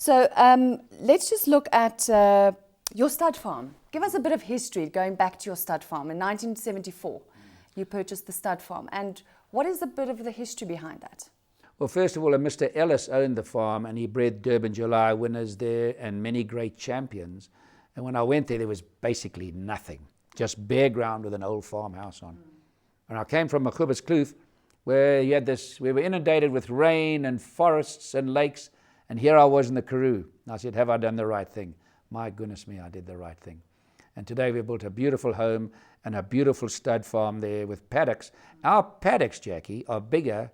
So let's just look at your stud farm. Give us a bit of history going back to your stud farm. In 1974, you purchased the stud farm. And what is a bit of the history behind that? Well, first of all, Mr. Ellis owned the farm and he bred Durban July winners there and many great champions. And when I went there was basically nothing, just bare ground with an old farmhouse on. And I came from Kloof, where you had this, we were inundated with rain and forests and lakes, and here I was in the Karoo. I said, have I done the right thing? My goodness me, I did the right thing. And today we've built a beautiful home and a beautiful stud farm there with paddocks. Our paddocks, Jacqui, are bigger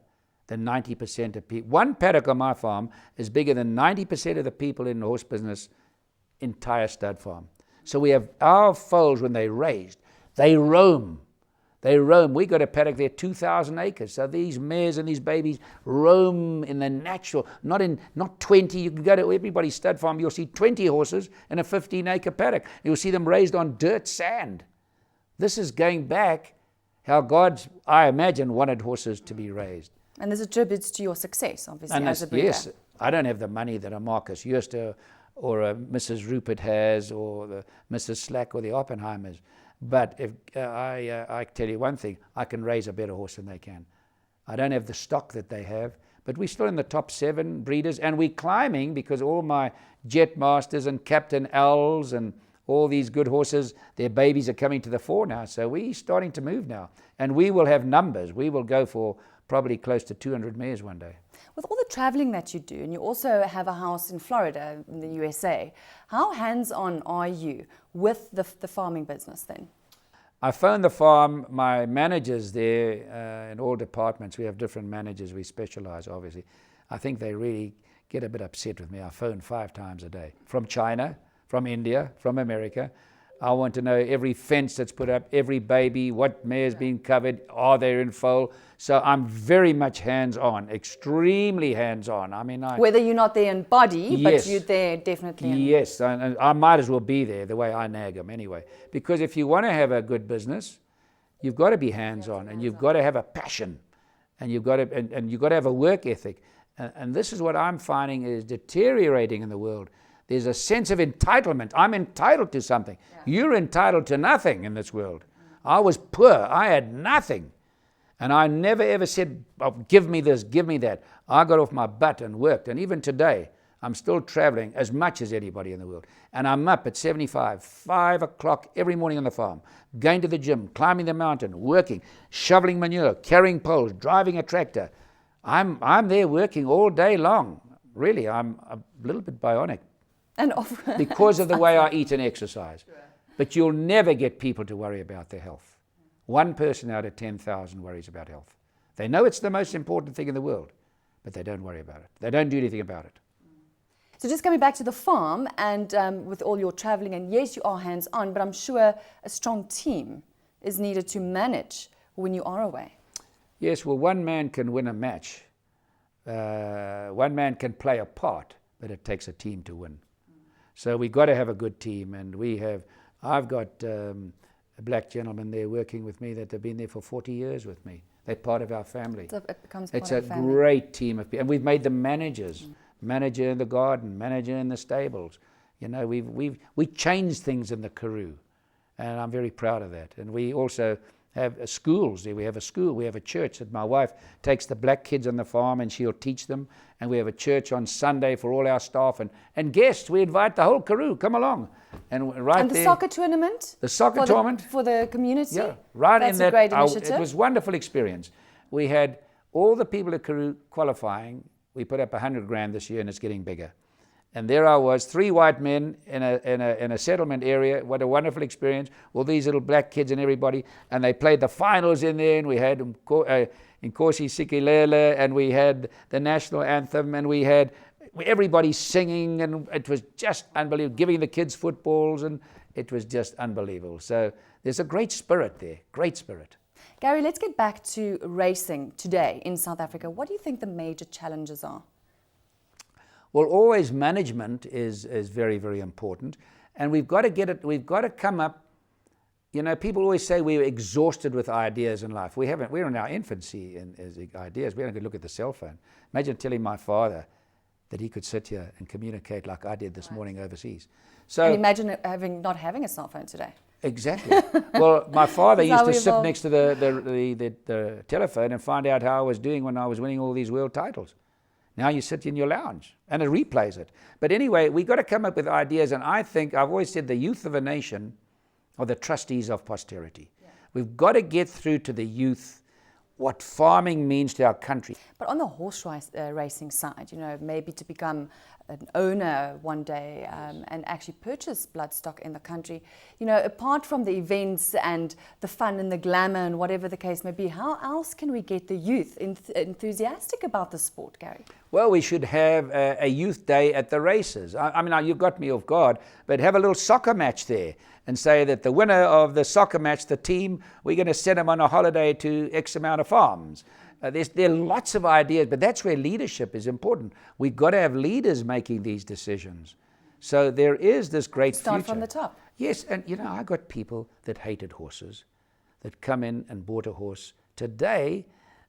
than 90% of people. One paddock on my farm is bigger than 90% of the people in the horse business entire stud farm. So we have our foals, when they're raised, they roam. They roam. We got a paddock there, 2,000 acres. So these mares and these babies roam in the natural, not 20. You can go to everybody's stud farm, you'll see 20 horses in a 15-acre paddock. You'll see them raised on dirt sand. This is going back how God, I imagine, wanted horses to be raised. And this attributes to your success, obviously, and as a breeder. Yes, I don't have the money that a Marcus Jooste or a Mrs. Rupert has, or the Mrs. Slack or the Oppenheimers. But if I tell you one thing, I can raise a better horse than they can. I don't have the stock that they have, but we're still in the top 7 breeders, and we're climbing because all my Jet Masters and Captain L's and all these good horses, their babies are coming to the fore now. So we're starting to move now, and we will have numbers. We will go for probably close to 200 mares one day. With all the traveling that you do, and you also have a house in Florida, in the USA, how hands-on are you with the farming business then? I phoned the farm, my managers there in all departments. We have different managers, we specialize obviously. I think they really get a bit upset with me. I phone 5 times a day. From China, from India, from America. I want to know every fence that's put up, every baby, what mare's been covered, are they in foal? So I'm very much hands-on, extremely hands-on. I mean, whether you're not there in body, yes, but you're there definitely in... Yes, and I might as well be there the way I nag them anyway. Because if you want to have a good business, you've got to be hands-on, and you've got to have a passion, and you've got to, and you've got to have a work ethic. And this is what I'm finding is deteriorating in the world. There's a sense of entitlement. I'm entitled to something. Yeah. You're entitled to nothing in this world. I was poor. I had nothing. And I never ever said, oh, give me this, give me that. I got off my butt and worked. And even today, I'm still traveling as much as anybody in the world. And I'm up at 75, 5 o'clock every morning on the farm, going to the gym, climbing the mountain, working, shoveling manure, carrying poles, driving a tractor. I'm there working all day long. Really, I'm a little bit bionic. And because of the way I eat and exercise. Sure. But you'll never get people to worry about their health. 1 person out of 10,000 worries about health. They know it's the most important thing in the world, but they don't worry about it. They don't do anything about it. So just coming back to the farm and with all your traveling, and yes, you are hands-on, but I'm sure a strong team is needed to manage when you are away. Yes, well, one man can win a match. One man can play a part, but it takes a team to win. So we've got to have a good team, and I've got a black gentleman there working with me that have been there for 40 years with me. They're part of our family. So it becomes it's part of a the family. Great team of people, and we've made them managers. Manager in the garden, manager in the stables. You know, we changed things in the Karoo, and I'm very proud of that. And we also have schools there. We have a school, we have a church that my wife takes the black kids on the farm and she'll teach them. And we have a church on Sunday for all our staff and guests. We invite the whole Karoo, come along. And the soccer tournament? The soccer tournament. For the community? Yeah, right. That's a great initiative. It was a wonderful experience. We had all the people at Karoo qualifying. We put up 100 grand this year and it's getting bigger. And there I was, 3 white men in a settlement area. What a wonderful experience. All these little black kids and everybody. And they played the finals in there, and we had Nkosi Sikelele, and we had the national anthem, and we had everybody singing, and it was just unbelievable, giving the kids footballs, and it was just unbelievable. So there's a great spirit there, great spirit. Gary, let's get back to racing today in South Africa. What do you think the major challenges are? Well, always management is very, very important. And we've got to get it, we've got to come up, you know, people always say we're exhausted with ideas in life. We're in our infancy in ideas. We don't look at the cell phone. Imagine telling my father, that he could sit here and communicate like I did this morning overseas. And So imagine not having a cell phone today. exactly. Well, my father This is used how to we sit evolved. next to the telephone and find out how I was doing when I was winning all these world titles. Now you sit in your lounge and it replays it. But anyway, we got to come up with ideas, and I think I've always said the youth of a nation are the trustees of posterity. Yeah. We've got to get through to the youth what farming means to our country. But on the horse racing side, maybe to become an owner one day and actually purchase bloodstock in the country, apart from the events and the fun and the glamour and whatever the case may be, how else can we get the youth enthusiastic about the sport, Gary? Well, we should have a youth day at the races. I mean, you got me off guard, but have a little soccer match there and say that the winner of the soccer match, the team, we're going to send them on a holiday to X amount of farms. There are lots of ideas, but that's where leadership is important. We've got to have leaders making these decisions. So there is this great Start future. from the top. Yes, and I got people that hated horses that come in and bought a horse. Today,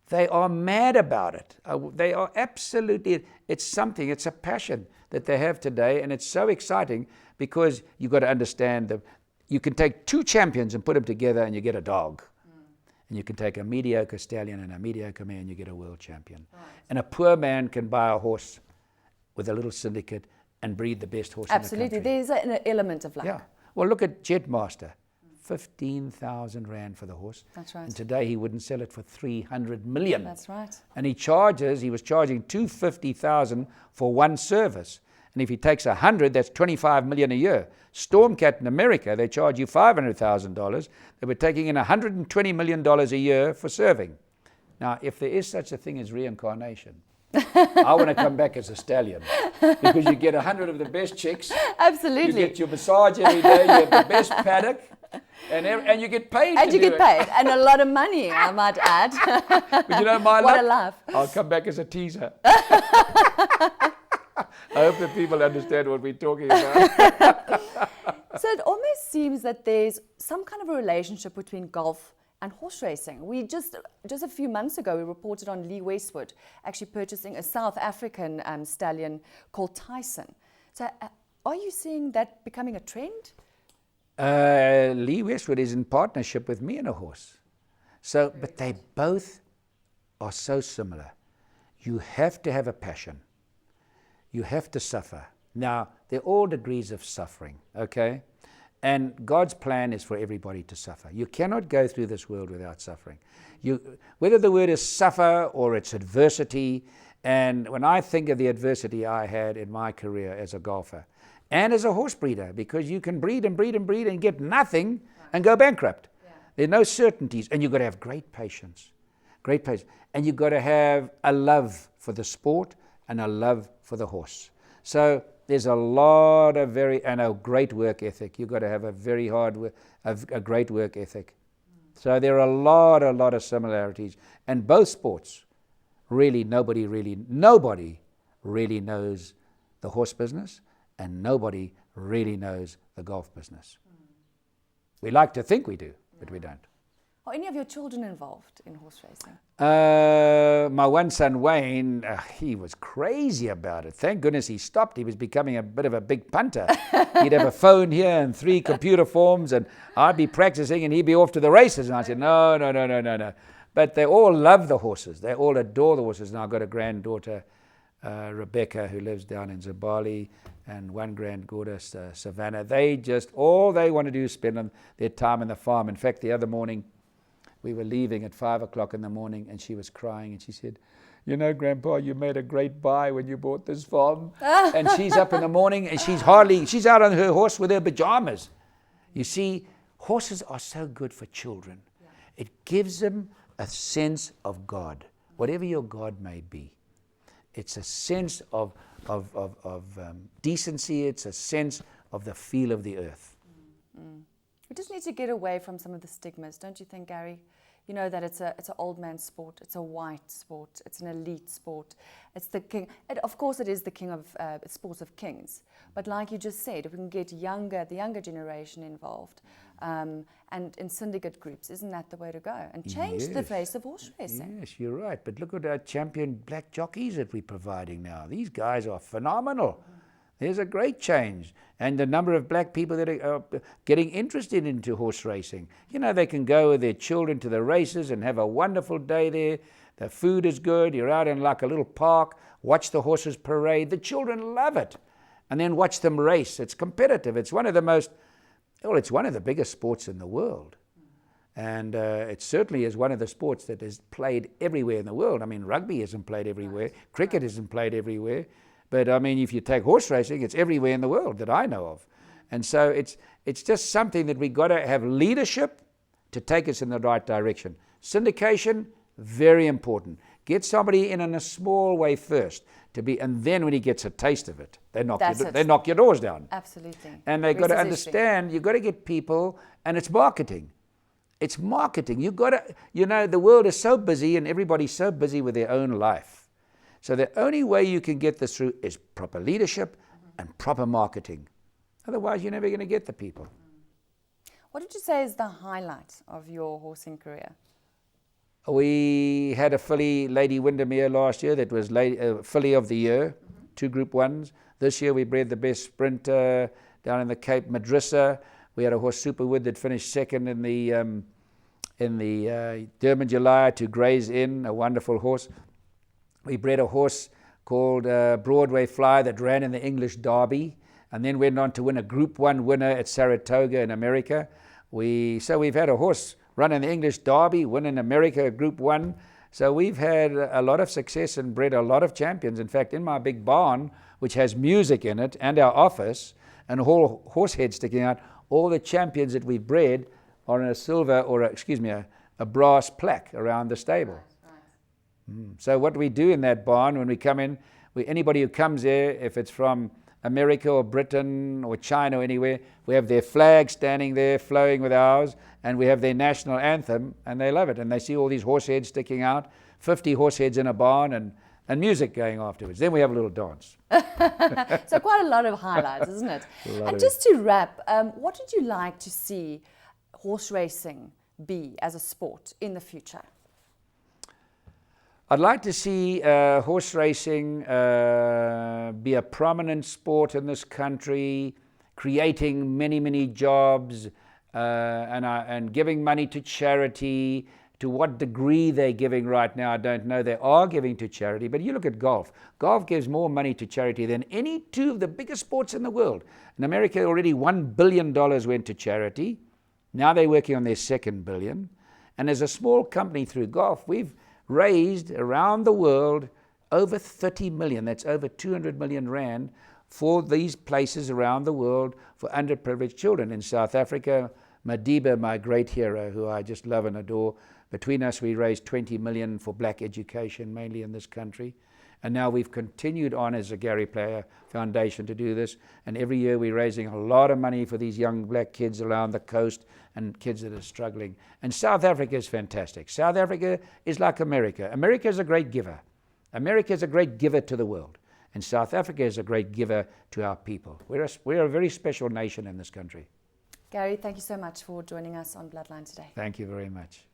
they are mad about it. They are absolutely, it's a passion that they have today, and it's so exciting because you've got to understand you can take two champions and put them together and you get a dog. And you can take a mediocre stallion and a mediocre mare and you get a world champion. Right. And a poor man can buy a horse with a little syndicate and breed the best horse Absolutely. in the country. There's an element of luck. Yeah. Well, look at Jetmaster. 15,000 rand for the horse. That's right. And today he wouldn't sell it for 300 million. That's right. And he was charging 250,000 for one service. And if he takes 100, that's 25 million a year. Stormcat in America, they charge you $500,000. They were taking in $120 million a year for serving. Now, if there is such a thing as reincarnation, I want to come back as a stallion because you get 100 of the best chicks. Absolutely. You get your massage every day. You have the best paddock. And you get paid. And you get paid. And a lot of money, I might add. But my what luck, a life. I'll come back as a teaser. I hope that people understand what we're talking about. So it almost seems that there's some kind of a relationship between golf and horse racing. We just a few months ago, we reported on Lee Westwood actually purchasing a South African stallion called Tyson. So are you seeing that becoming a trend? Lee Westwood is in partnership with me and a horse. So, but they both are so similar. You have to have a passion. You have to suffer. Now, they're all degrees of suffering, okay? And God's plan is for everybody to suffer. You cannot go through this world without suffering. Whether the word is suffer or it's adversity, and when I think of the adversity I had in my career as a golfer and as a horse breeder, because you can breed and breed and breed and get nothing and go bankrupt. Yeah. There are no certainties, and you've got to have great patience. Great patience. And you've got to have a love for the sport and a love for the horse. So there's a lot of and a great work ethic. You've got to have a very hard work, a great work ethic. So there are a lot of similarities. And both sports, really, nobody really knows the horse business, and nobody really knows the golf business. We like to think we do, but we don't. Are any of your children involved in horse racing? My one son, Wayne, he was crazy about it. Thank goodness he stopped. He was becoming a bit of a big punter. He'd have a phone here and 3 computer forms, and I'd be practicing and he'd be off to the races. And I said, no. But they all love the horses. They all adore the horses. And I've got a granddaughter, Rebecca, who lives down in Zabali, and one granddaughter, Savannah. All they want to do is spend their time on the farm. In fact, the other morning, we were leaving at 5 o'clock in the morning, and she was crying, and she said, Grandpa, you made a great buy when you bought this farm. And she's up in the morning, and she's out on her horse with her pajamas. You see, horses are so good for children. Yeah. It gives them a sense of God, whatever your God may be. It's a sense of decency. It's a sense of the feel of the earth. Mm. We just need to get away from some of the stigmas, don't you think, Gary? That it's an old man's sport, it's a white sport, it's an elite sport, it's the king. Of course, it is the king of sports of kings. But like you just said, if we can get the younger generation involved, and in syndicate groups. Isn't that the way to go? And change the Yes. face of horse racing. Yes, you're right. But look at our champion black jockeys that we're providing now. These guys are phenomenal. There's a great change. And the number of black people that are getting interested into horse racing. You know, they can go with their children to the races and have a wonderful day there. The food is good. You're out in like a little park, watch the horses parade. The children love it. And then watch them race. It's competitive. It's one of the most, well, it's one of the biggest sports in the world. And it certainly is one of the sports that is played everywhere in the world. I mean, rugby isn't played everywhere. Cricket isn't played everywhere. But I mean, if you take horse racing, it's everywhere in the world that I know of. And so it's just something that we got to have leadership to take us in the right direction. Syndication, very important. Get somebody in a small way first to be, and then when he gets a taste of it, they knock your doors down. Absolutely. And they've got to understand, you've got to get people, and it's marketing. It's marketing. You've got to, you know, the world is so busy and everybody's so busy with their own life. So the only way you can get this through is proper leadership and proper marketing. Otherwise, you're never going to get the people. What would you say is the highlight of your horsing career? We had a filly, Lady Windermere, last year that was filly of the year, 2 Group 1s. This year we bred the best sprinter down in the Cape, Madrissa. We had a horse, Superwood, that finished second in the Durban July to Gray's Inn, a wonderful horse. We bred a horse called Broadway Fly that ran in the English Derby and then went on to win a Group 1 winner at Saratoga in America. So we've had a horse run in the English Derby, win in America Group 1. So we've had a lot of success and bred a lot of champions. In fact, in my big barn, which has music in it, and our office, and a whole horse head sticking out, all the champions that we've bred are in a silver, or a brass plaque around the stable. So what we do in that barn when we come in, anybody who comes there, if it's from America or Britain or China or anywhere, we have their flag standing there flowing with ours, and we have their national anthem, and they love it. And they see all these horse heads sticking out, 50 horse heads in a barn, and music going afterwards. Then we have a little dance. So quite a lot of highlights, isn't it? And just to wrap, what would you like to see horse racing be as a sport in the future? I'd like to see horse racing be a prominent sport in this country, creating many, many jobs, and giving money to charity. To what degree they're giving right now, I don't know. They are giving to charity, but you look at golf. Golf gives more money to charity than any 2 of the biggest sports in the world. In America, already $1 billion went to charity. Now they're working on their second billion. And as a small company through golf, we've raised around the world over 30 million, that's over 200 million rand, for these places around the world for underprivileged children. In South Africa, Madiba, my great hero, who I just love and adore, between us we raised 20 million for black education, mainly in this country. And now we've continued on as a Gary Player Foundation to do this. And every year we're raising a lot of money for these young black kids around the coast and kids that are struggling. And South Africa is fantastic. South Africa is like America. America is a great giver. America is a great giver to the world. And South Africa is a great giver to our people. We're a very special nation in this country. Gary, thank you so much for joining us on Bloodline today. Thank you very much.